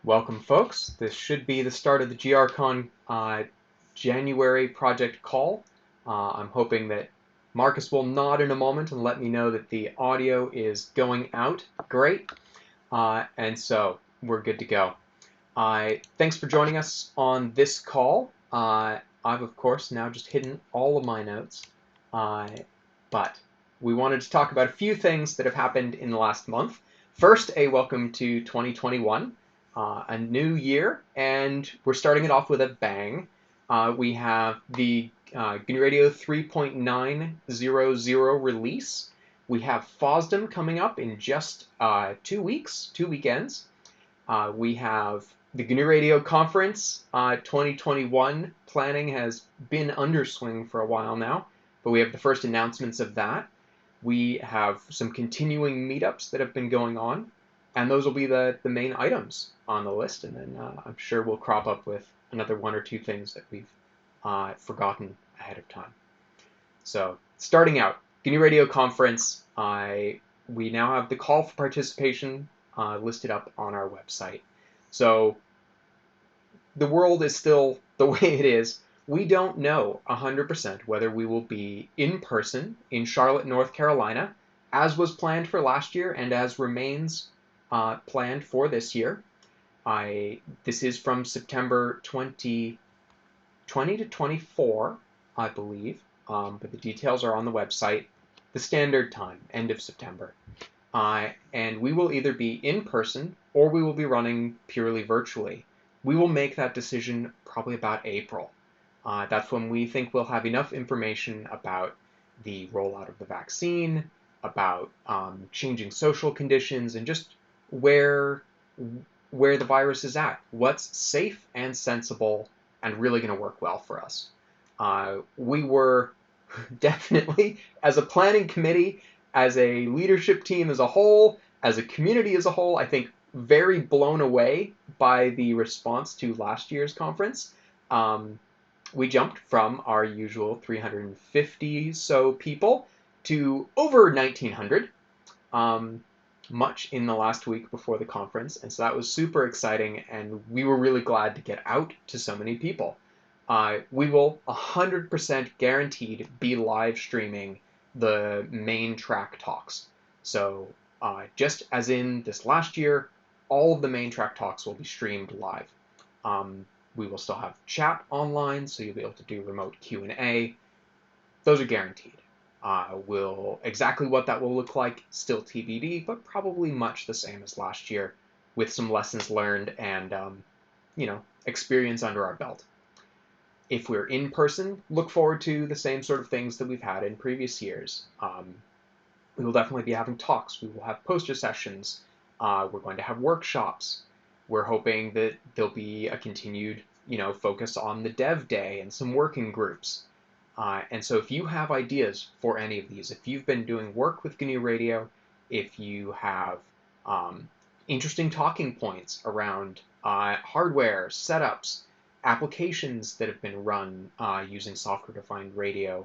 Welcome, folks. This should be the start of the GRCon January project call. I'm hoping that Marcus will nod in a moment and let me know that the audio is going out great. And so we're good to go. Thanks for joining us on this call. I've, of course, now just hidden all of my notes. But we wanted to talk about a few things that have happened in the last month. First, a welcome to 2021. A new year, and we're starting it off with a bang. We have the GNU Radio 3.900 release. We have FOSDEM coming up in just 2 weeks, 2 weekends. We have the GNU Radio Conference 2021 planning has been under swing for a while now, but we have the first announcements of that. We have some continuing meetups that have been going on, and those will be the main items on the list, and then I'm sure we'll crop up with another one or two things that we've forgotten ahead of time. So starting out, GNU Radio Conference, we now have the call for participation listed up on our website. So the world is still the way it is. We don't know 100% whether we will be in person in Charlotte, North Carolina, as was planned for last year and as remains planned for this year. This is from September 2020 to 24, I believe, but the details are on the website. The standard time, end of September. And we will either be in person or we will be running purely virtually. We will make that decision probably about April. That's when we think we'll have enough information about the rollout of the vaccine, about changing social conditions, and just where the virus is at, what's safe and sensible and really going to work well for us. We were definitely, as a planning committee, as a leadership team as a whole, as a community as a whole, I think very blown away by the response to last year's conference. We jumped from our usual 350 so people to over 1,900. Much in the last week before the conference, and so that was super exciting, and we were really glad to get out to so many people. We will 100% guaranteed be live streaming the main track talks. So just as in this last year, all of the main track talks will be streamed live. We will still have chat online, so you'll be able to do remote Q&A. Those are guaranteed. Exactly what that will look like, still TBD, but probably much the same as last year, with some lessons learned and experience under our belt. If we're in person, look forward to the same sort of things that we've had in previous years. We will definitely be having talks. We will have poster sessions. We're going to have workshops. We're hoping that there'll be a continued, focus on the dev day and some working groups. And so if you have ideas for any of these, if you've been doing work with GNU Radio, if you have interesting talking points around hardware, setups, applications that have been run using software-defined radio,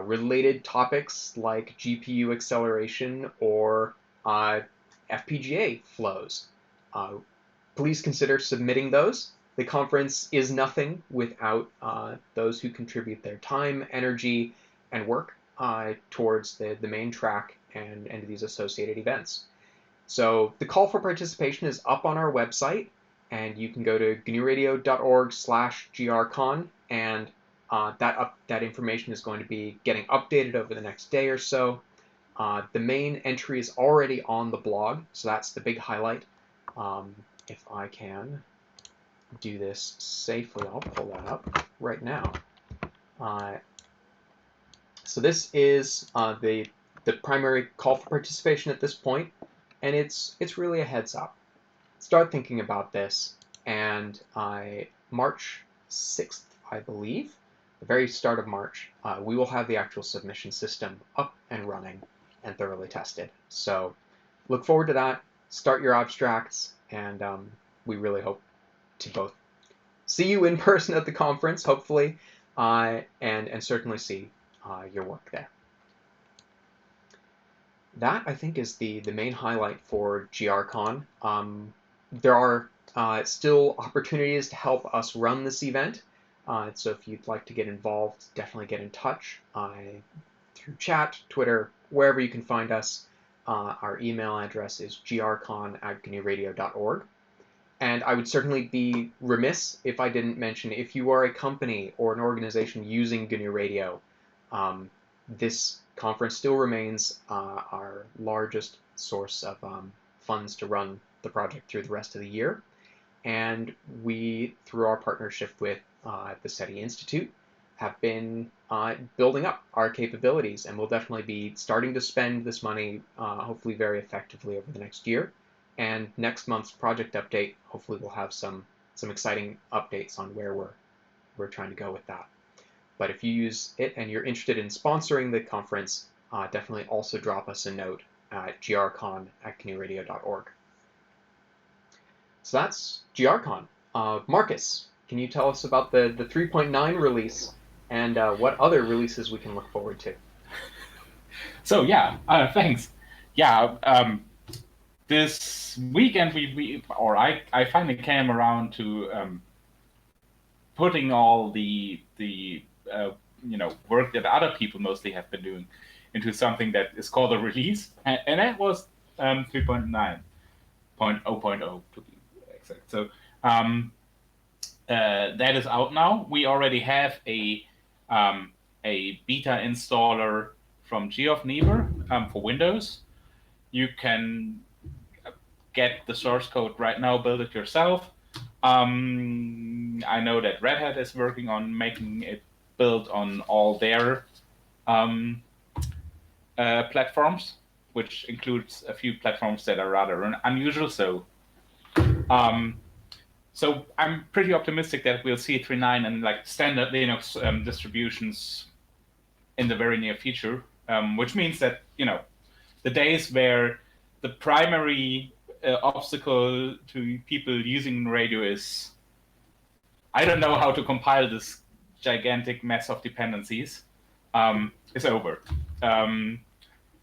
related topics like GPU acceleration or FPGA flows, please consider submitting those. The conference is nothing without those who contribute their time, energy, and work towards the main track and these associated events. So the call for participation is up on our website, and you can go to gnuradio.org/grcon, and that information is going to be getting updated over the next day or so. The main entry is already on the blog, so that's the big highlight. If I can do this safely, I'll pull that up right now. So this is the primary call for participation at this point, and it's really a heads up. Start thinking about this, and March 6th, I believe, the very start of March, we will have the actual submission system up and running and thoroughly tested. So look forward to that. Start your abstracts, and we really hope to both see you in person at the conference, hopefully, and certainly see your work there. That, I think, is the main highlight for GRCon. There are Still opportunities to help us run this event. So if you'd like to get involved, definitely get in touch through chat, Twitter, wherever you can find us. Our email address is grcon@gnuradio.org. And I would certainly be remiss if I didn't mention, if you are a company or an organization using GNU Radio, this conference still remains our largest source of funds to run the project through the rest of the year. And we, through our partnership with the SETI Institute, have been building up our capabilities, and we'll definitely be starting to spend this money, hopefully very effectively over the next year. And next month's project update, hopefully we'll have some exciting updates on where we're trying to go with that. But if you use it and you're interested in sponsoring the conference, definitely also drop us a note at grcon@gnuradio.org. So that's grcon. Marcus, can you tell us about the 3.9 release and what other releases we can look forward to? So yeah, thanks. Yeah, this weekend I finally came around to putting all the work that other people mostly have been doing into something that is called a release, and that was 3.9.0.0 to be exact. So that is out now. We already have a beta installer from GNU for Windows. You can get the source code right now, build it yourself. I know that Red Hat is working on making it build on all their platforms, which includes a few platforms that are rather unusual. So I'm pretty optimistic that we'll see 3.9 and like standard Linux distributions in the very near future, which means that the days where the primary obstacle to people using radio is, I don't know how to compile this gigantic mess of dependencies, is over.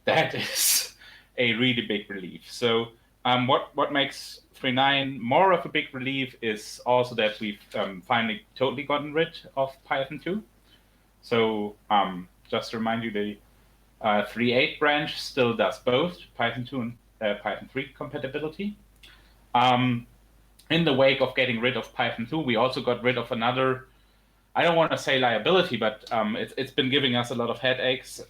That is a really big relief. So what makes 3.9 more of a big relief is also that we've finally totally gotten rid of Python 2. So just to remind you, the 3.8 branch still does both Python 2 and Python 3 compatibility. In the wake of getting rid of Python 2, we also got rid of another, I don't want to say liability, but it's been giving us a lot of headaches.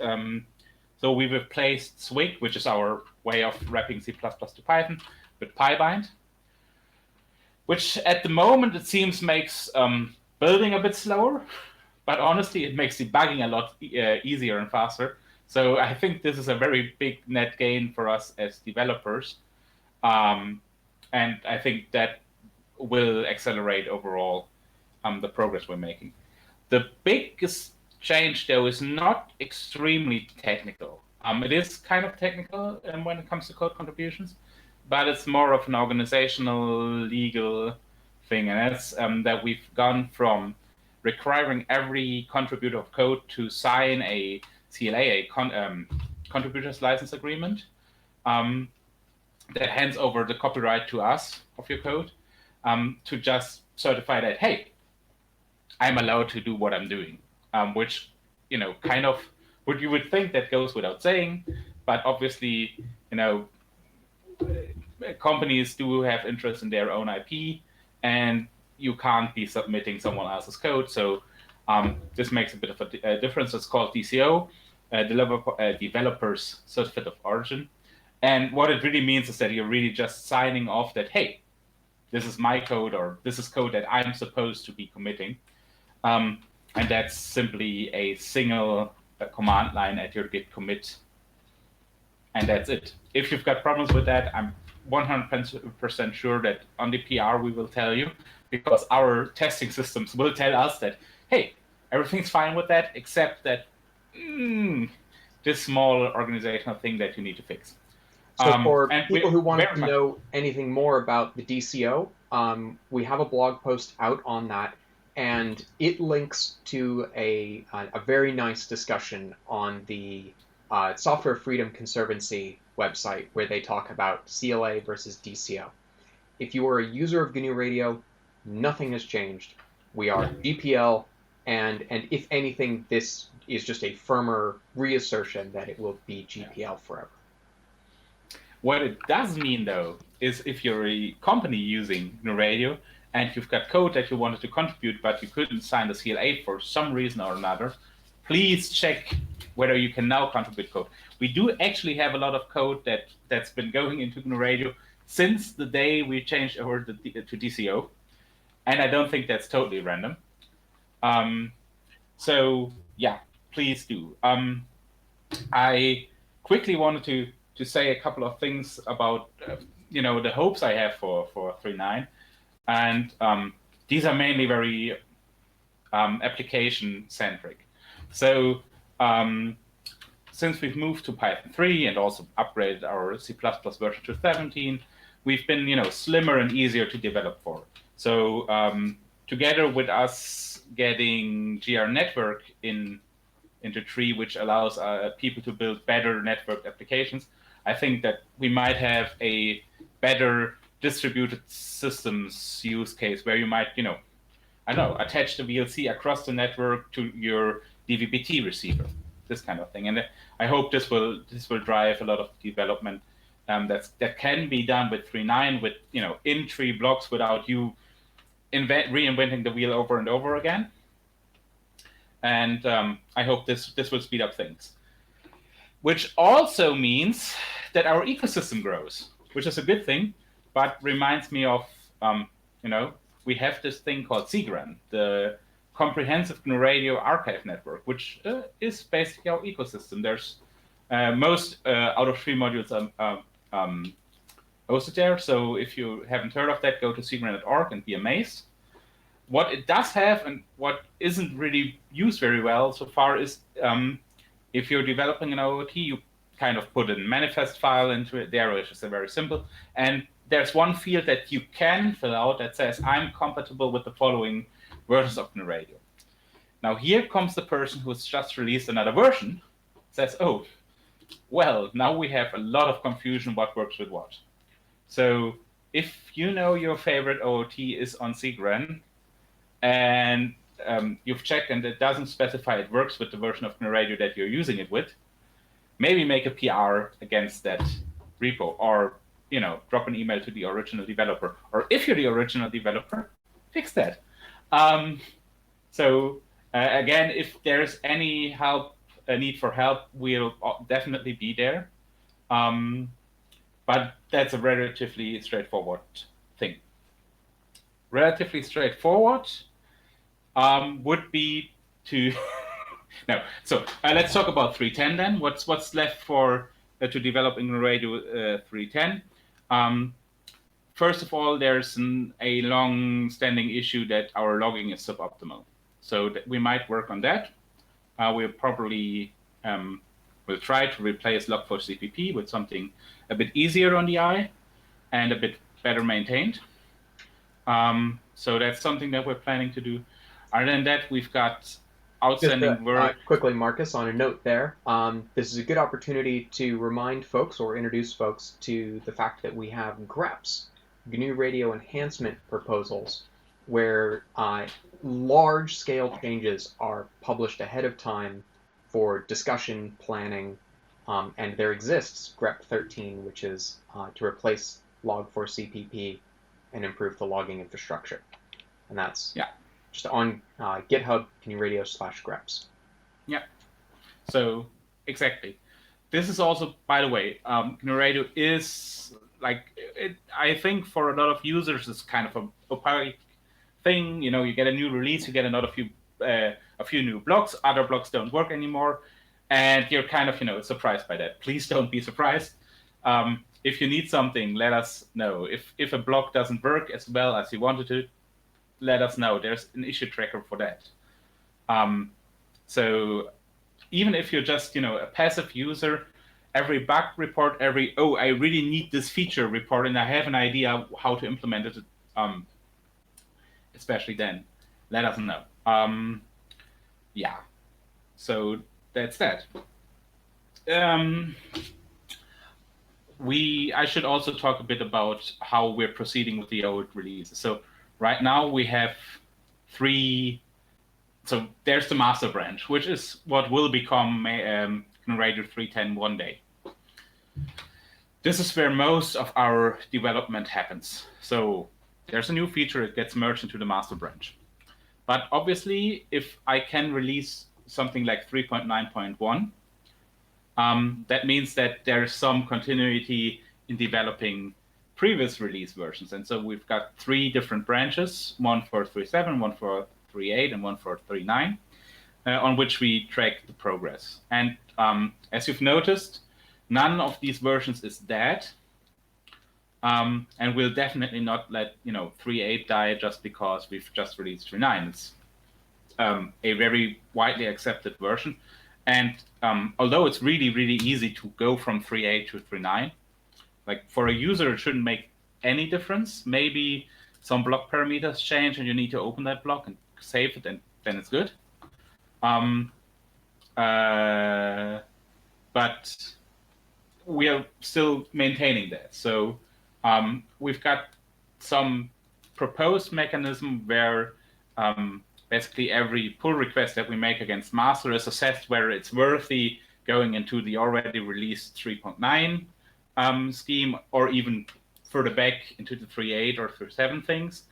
So we replaced Swig, which is our way of wrapping C++ to Python, with PyBind, which at the moment it seems makes building a bit slower, but honestly it makes debugging a lot easier and faster. So I think this is a very big net gain for us as developers. And I think that will accelerate overall the progress we're making. The biggest change, though, is not extremely technical. It is kind of technical when it comes to code contributions, but it's more of an organizational, legal thing. And that's that we've gone from requiring every contributor of code to sign a CLA, contributors license agreement, that hands over the copyright to us of your code, to just certify that, hey, I'm allowed to do what I'm doing, which, kind of what you would think that goes without saying, but obviously, companies do have interest in their own IP, and you can't be submitting someone else's code. So this makes a bit of a difference. It's called DCO, Developers Certificate of Origin. And what it really means is that you're really just signing off that, hey, this is my code, or this is code that I'm supposed to be committing. And that's simply a single command line at your git commit. And that's it. If you've got problems with that, I'm 100% sure that on the PR we will tell you, because our testing systems will tell us that, hey, everything's fine with that, except that this small organizational thing that you need to fix. So for people who want to know anything more about the DCO, we have a blog post out on that, and it links to a very nice discussion on the Software Freedom Conservancy website, where they talk about CLA versus DCO. if you are a user of GNU Radio, nothing has changed. We are GPL, and if anything, this is just a firmer reassertion that it will be GPL forever. What it does mean, though, is if you're a company using GNU Radio and you've got code that you wanted to contribute, but you couldn't sign the CLA for some reason or another, please check whether you can now contribute code. We do actually have a lot of code that's been going into GNU Radio since the day we changed over to DCO, and I don't think that's totally random. So yeah, please do. I quickly wanted to say a couple of things about the hopes I have for 3.9, and these are mainly very application centric. So since we've moved to Python 3 and also upgraded our C++ version to 17, we've been slimmer and easier to develop for. So together with us getting GR Network into 3, which allows people to build better network applications, I think that we might have a better distributed systems use case where you might, attach the VLC across the network to your DVB-T receiver, this kind of thing. And I hope this will drive a lot of development that can be done with 3.9 with in 3 blocks without you reinventing the wheel over and over again. And I hope this will speed up things, which also means that our ecosystem grows, which is a good thing, but reminds me of, we have this thing called CGRAN, the Comprehensive GNU Radio Archive Network, which is basically our ecosystem. There's most out of 3 modules hosted there. So if you haven't heard of that, go to cgran.org and be amazed. What it does have and what isn't really used very well so far is if you're developing an OOT, you kind of put a manifest file into it there, which is very simple. And there's one field that you can fill out that says, I'm compatible with the following versions of GNU Radio. Now here comes the person who's just released another version, says, oh, well, now we have a lot of confusion what works with what. So if your favorite OOT is on CGRAN, and you've checked and it doesn't specify it works with the version of GNU Radio that you're using it with, maybe make a PR against that repo, or drop an email to the original developer. Or if you're the original developer, fix that. So again, if there's any a need for help, we'll definitely be there. But that's a relatively straightforward thing. Relatively straightforward would be to no. So let's talk about 3.10 then. What's left for to develop in GNU Radio 3.10? First of all, there's a long-standing issue that our logging is suboptimal. So we might work on that. We'll probably will try to replace log4cpp with something a bit easier on the eye and a bit better maintained. So that's something that we're planning to do. Other than that, we've got outstanding work. Quickly, Marcus, on a note there, this is a good opportunity to remind folks or introduce folks to the fact that we have GREPs, GNU Radio Enhancement Proposals, where large-scale changes are published ahead of time for discussion, planning, and there exists GREP 13, which is to replace log4cpp and improve the logging infrastructure. And that's just on GitHub, GNU Radio /greps. Yeah. So exactly. This is also, by the way, GNU Radio is I think for a lot of users, it's kind of an opaque thing. You get a new release, you get a few new blocks. Other blocks don't work anymore, and you're kind of surprised by that. Please don't be surprised. If you need something, let us know. If a block doesn't work as well as you wanted to, let us know. There's an issue tracker for that. So even if you're just a passive user, every bug report, I really need this feature report, and I have an idea how to implement it, especially then, let us know. Yeah, so that's that. I should also talk a bit about how we're proceeding with the old releases. So right now we have three. So there's the master branch, which is what will become Radio 310 one day. This is where most of our development happens. So there's a new feature, it gets merged into the master branch. But obviously, if I can release something like 3.9.1, that means that there's some continuity in developing previous release versions. And so we've got three different branches, one for 3.7, one for 3.8, and one for 3.9, on which we track the progress. And as you've noticed, none of these versions is dead. And we'll definitely not let 3.8 die just because we've just released 3.9. It's a very widely accepted version. And although it's really, really easy to go from 3.8 to 3.9, like for a user, it shouldn't make any difference. Maybe some block parameters change and you need to open that block and save it, and then it's good. But we are still maintaining that. So we've got some proposed mechanism where basically every pull request that we make against master is assessed whether it's worthy going into the already released 3.9 scheme, or even further back into the 3.8 or 3.7 things.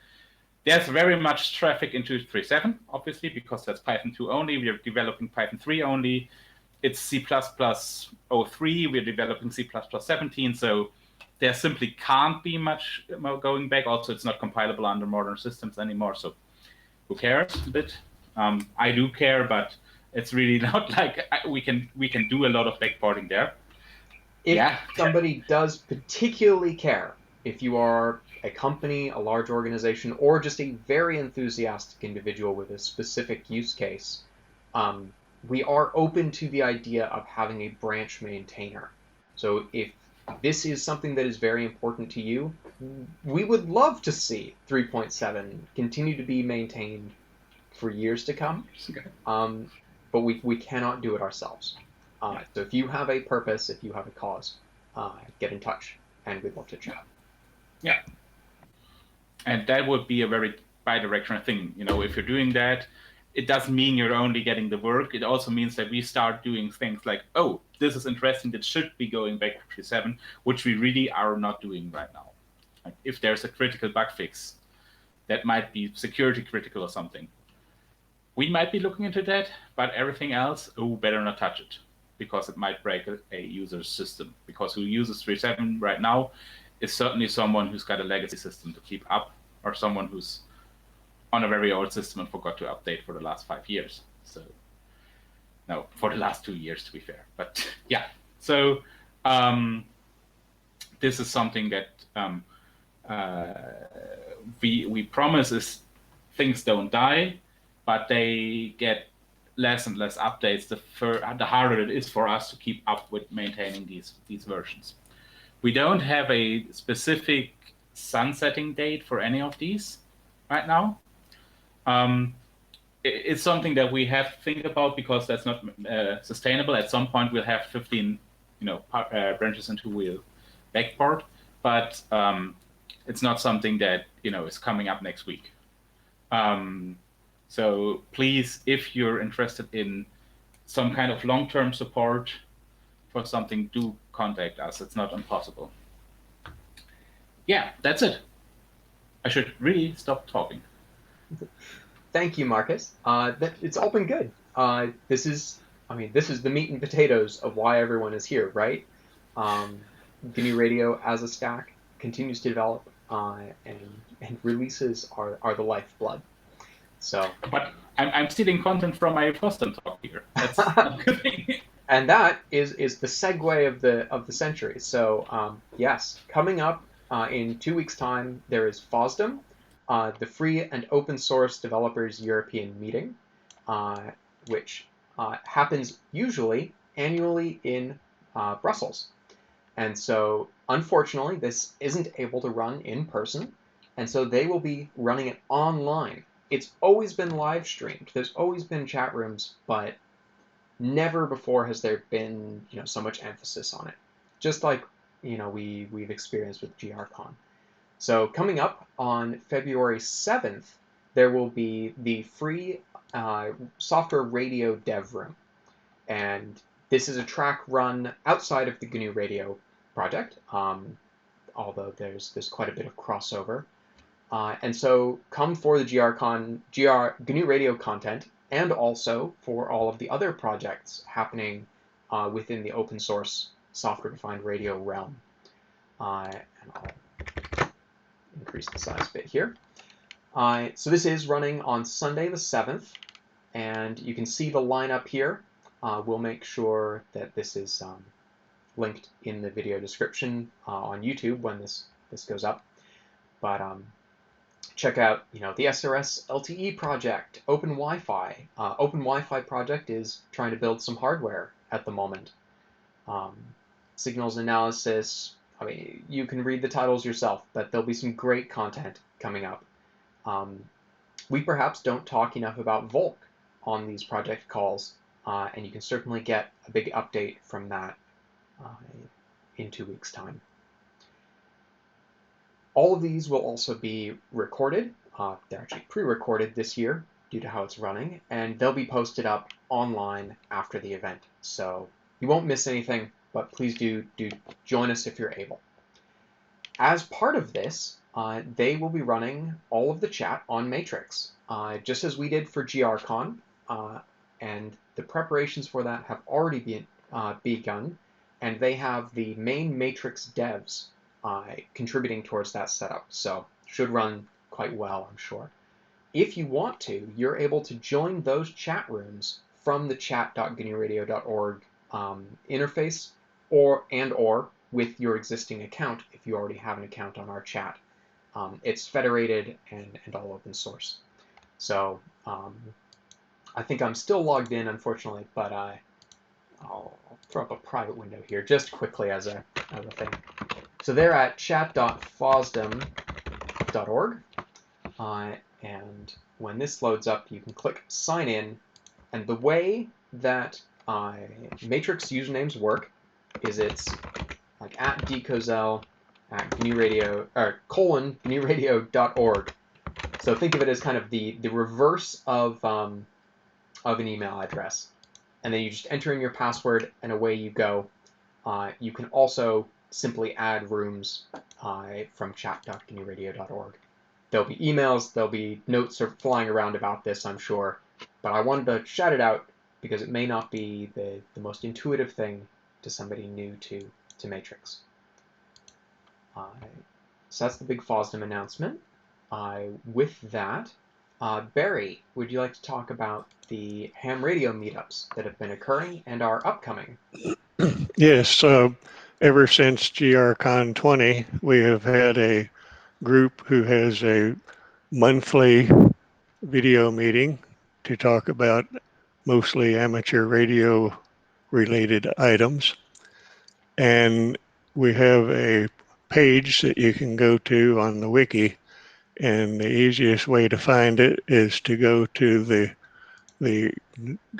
There's very much traffic into 3.7, obviously, because that's Python 2 only. We are developing Python 3 only. It's C++ 03. We're developing C++ 17. So there simply can't be much going back. Also, it's not compilable under modern systems anymore. So who cares a bit? I do care, but it's really not like we can do a lot of backporting there. If somebody does particularly care, if you are a company, a large organization, or just a very enthusiastic individual with a specific use case, we are open to the idea of having a branch maintainer. So if this is something that is very important to you, we would love to see 3.7 continue to be maintained for years to come. But we cannot do it ourselves. So if you have a purpose, if you have a cause, get in touch, and we'd love to chat. Yeah. And that would be a very bi-directional thing. If you're doing that, it doesn't mean you're only getting the work. It also means that we start doing things like, oh, this is interesting, that should be going back to 3.7, which we really are not doing right now. Like if there's a critical bug fix that might be security critical or something, we might be looking into that, but everything else, better not touch it, because it might break a user's system. Because who uses 3.7 right now is certainly someone who's got a legacy system to keep up, or someone who's on a very old system and forgot to update for the last 5 years. So, no, for the last 2 years, to be fair. But yeah, so this is something that we promise is things don't die, but they get less and less updates the harder it is for us to keep up with maintaining these versions. We don't have a specific sunsetting date for any of these right now. It's something that we have to think about, because that's not sustainable. At some point, we'll have 15, branches into we'll backport, but it's not something that is coming up next week. So please, if you're interested in some kind of long-term support for something, do contact us. It's not impossible. Yeah, that's it. I should really stop talking. Thank you, Marcus. It's all been good. This is the meat and potatoes of why everyone is here, right? GNU Radio as a stack continues to develop, and releases are the lifeblood. So, but I'm stealing content from my Boston talk here. That's a good thing. And that is the segue of the century. So yes, coming up in 2 weeks' time, there is FOSDEM, the Free and Open Source Developers European Meeting, which happens usually annually in Brussels. And so, unfortunately, this isn't able to run in person, and so they will be running it online. It's always been live streamed. There's always been chat rooms, but never before has there been so much emphasis on it. Just like we've experienced with GRCon. So coming up on February 7th, there will be the free software radio dev room, and this is a track run outside of the GNU Radio project, although there's quite a bit of crossover. And so come for the GNU Radio content, and also for all of the other projects happening within the open source software-defined radio realm. And I'll increase the size a bit here. So this is running on Sunday the 7th, and you can see the lineup here. We'll make sure that this is linked in the video description on YouTube when this goes up. But check out, the SRS LTE project, Open Wi-Fi. Open Wi-Fi project is trying to build some hardware at the moment. Signals analysis. I mean, you can read the titles yourself, but there'll be some great content coming up. We perhaps don't talk enough about Volk on these project calls, and you can certainly get a big update from that in 2 weeks' time. All of these will also be recorded. They're actually pre-recorded this year due to how it's running, and they'll be posted up online after the event. So you won't miss anything, but please do join us if you're able. As part of this, they will be running all of the chat on Matrix, just as we did for GRCon, and the preparations for that have already begun, and they have the main Matrix devs contributing towards that setup, so should run quite well, I'm sure. If you want to, you're able to join those chat rooms from the chat.gnuradio.org interface, or with your existing account if you already have an account on our chat. It's federated and all open source. So I think I'm still logged in, unfortunately, but I'll throw up a private window here just quickly as a thing. So they're at chat.fosdem.org, and when this loads up, you can click sign in, and the way that Matrix usernames work is it's like at dkozel at GNU-radio, or :GNUradio.org. So think of it as kind of the reverse of an email address. And then you just enter in your password, and away you go. You can also simply add rooms from chat.gnuradio.org. There'll be emails, there'll be notes flying around about this, I'm sure. But I wanted to shout it out because it may not be the most intuitive thing to somebody new to Matrix. So that's the big FOSDEM announcement. With that, Barry, would you like to talk about the ham radio meetups that have been occurring and are upcoming? Yes, ever since GRCon 20, we have had a group who has a monthly video meeting to talk about mostly amateur radio related items. And we have a page that you can go to on the wiki, and the easiest way to find it is to go to the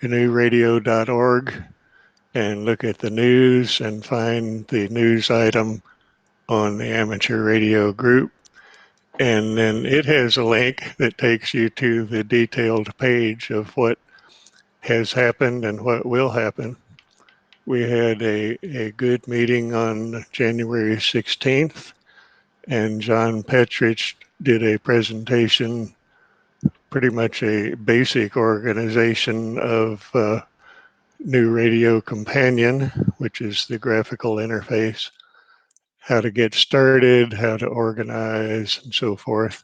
GNUradio.org and look at the news and find the news item on the amateur radio group. And then it has a link that takes you to the detailed page of what has happened and what will happen. We had a good meeting on January 16th, and John Petrich did a presentation, pretty much a basic organization of GNU Radio Companion, which is the graphical interface, how to get started, how to organize, and so forth.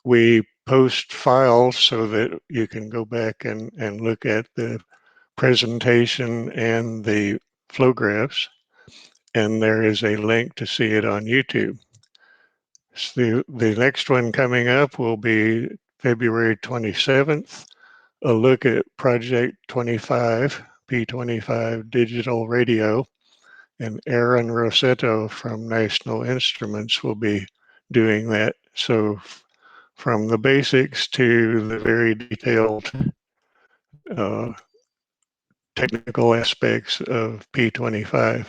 We post files so that you can go back and look at the presentation and the flow graphs, and there is a link to see it on YouTube. So the next one coming up will be February 27th, a look at Project 25, P25 Digital Radio, and Aaron Rossetto from National Instruments will be doing that. So from the basics to the very detailed technical aspects of P25.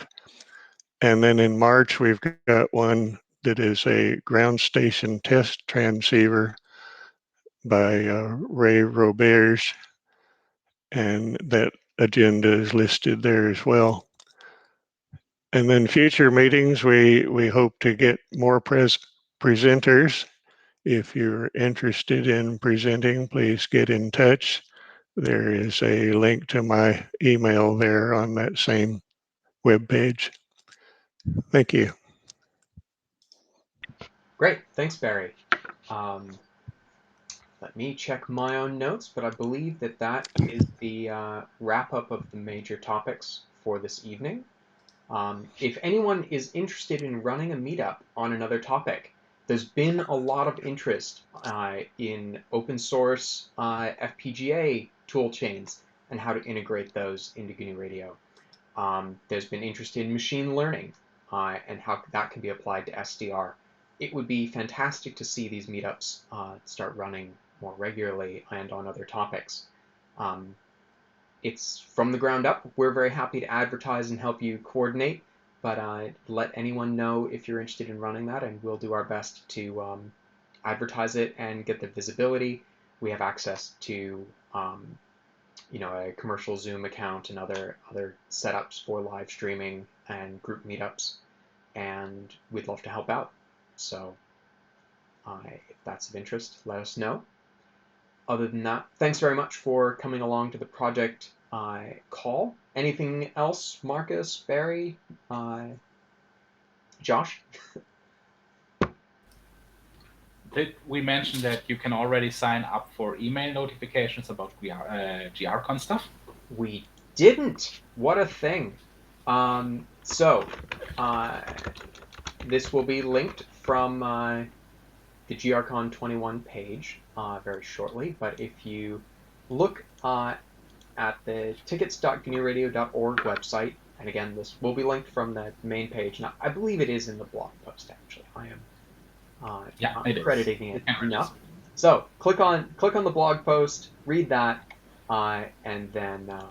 And then in March, we've got one that is a ground station test transceiver by Ray Roberts, and that agenda is listed there as well. And then future meetings, we hope to get more presenters. If you're interested in presenting, please get in touch. There is a link to my email there on that same webpage. Thank you. Great. Thanks, Barry. Let me check my own notes, but I believe that is the wrap-up of the major topics for this evening. If anyone is interested in running a meetup on another topic, there's been a lot of interest in open source FPGA tool chains and how to integrate those into GNU Radio. There's been interest in machine learning and how that can be applied to SDR. It would be fantastic to see these meetups start running more regularly and on other topics. It's from the ground up. We're very happy to advertise and help you coordinate, but let anyone know if you're interested in running that, and we'll do our best to advertise it and get the visibility. We have access to a commercial Zoom account and other setups for live streaming and group meetups, and we'd love to help out. So if that's of interest, let us know. Other than that, thanks very much for coming along to the project call. Anything else, Marcus, Barry, Josh? Did we mention that you can already sign up for email notifications about GRCon stuff? We didn't. What a thing. This will be linked from the GRCon 21 page very shortly, but if you look at the tickets.gnuradio.org website, and again, this will be linked from the main page. Now, I believe it is in the blog post, actually. I am not crediting it enough. So click on the blog post, read that, and then let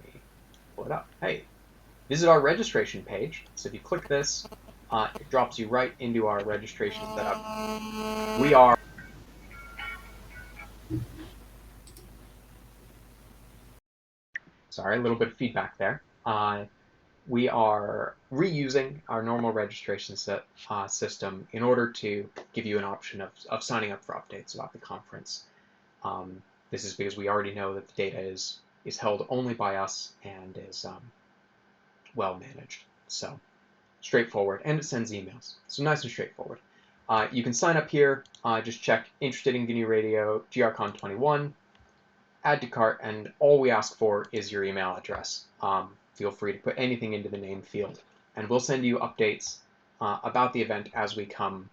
me pull it up. Hey, visit our registration page. So if you click this, it drops you right into our registration setup. We are sorry, a little bit of feedback there. We are reusing our normal registration system in order to give you an option of signing up for updates about the conference. This is because we already know that the data is held only by us and is well managed. So straightforward, and it sends emails. So nice and straightforward. You can sign up here. Just check interested in GNU Radio, GRCon 21, add to cart, and all we ask for is your email address. Feel free to put anything into the name field, and we'll send you updates about the event as we come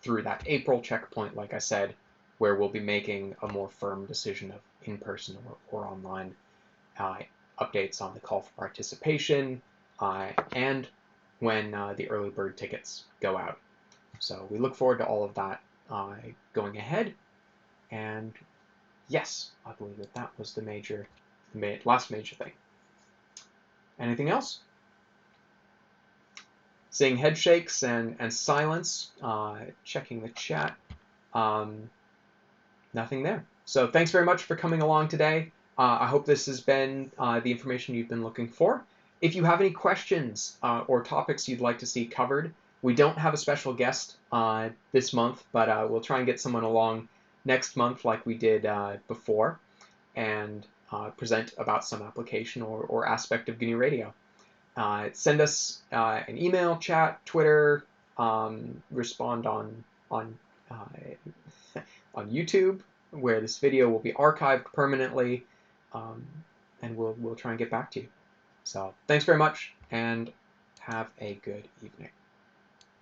through that April checkpoint, like I said, where we'll be making a more firm decision of in-person or online updates on the call for participation and when the early bird tickets go out. So we look forward to all of that going ahead. And yes, I believe that was the last major thing. Anything else? Seeing head shakes and silence, checking the chat. Nothing there. So thanks very much for coming along today. I hope this has been the information you've been looking for. If you have any questions or topics you'd like to see covered, we don't have a special guest this month, but we'll try and get someone along next month like we did before and present about some application or aspect of GNU Radio. Send us an email, chat, Twitter, respond on YouTube, where this video will be archived permanently, and we'll try and get back to you. So thanks very much, and have a good evening.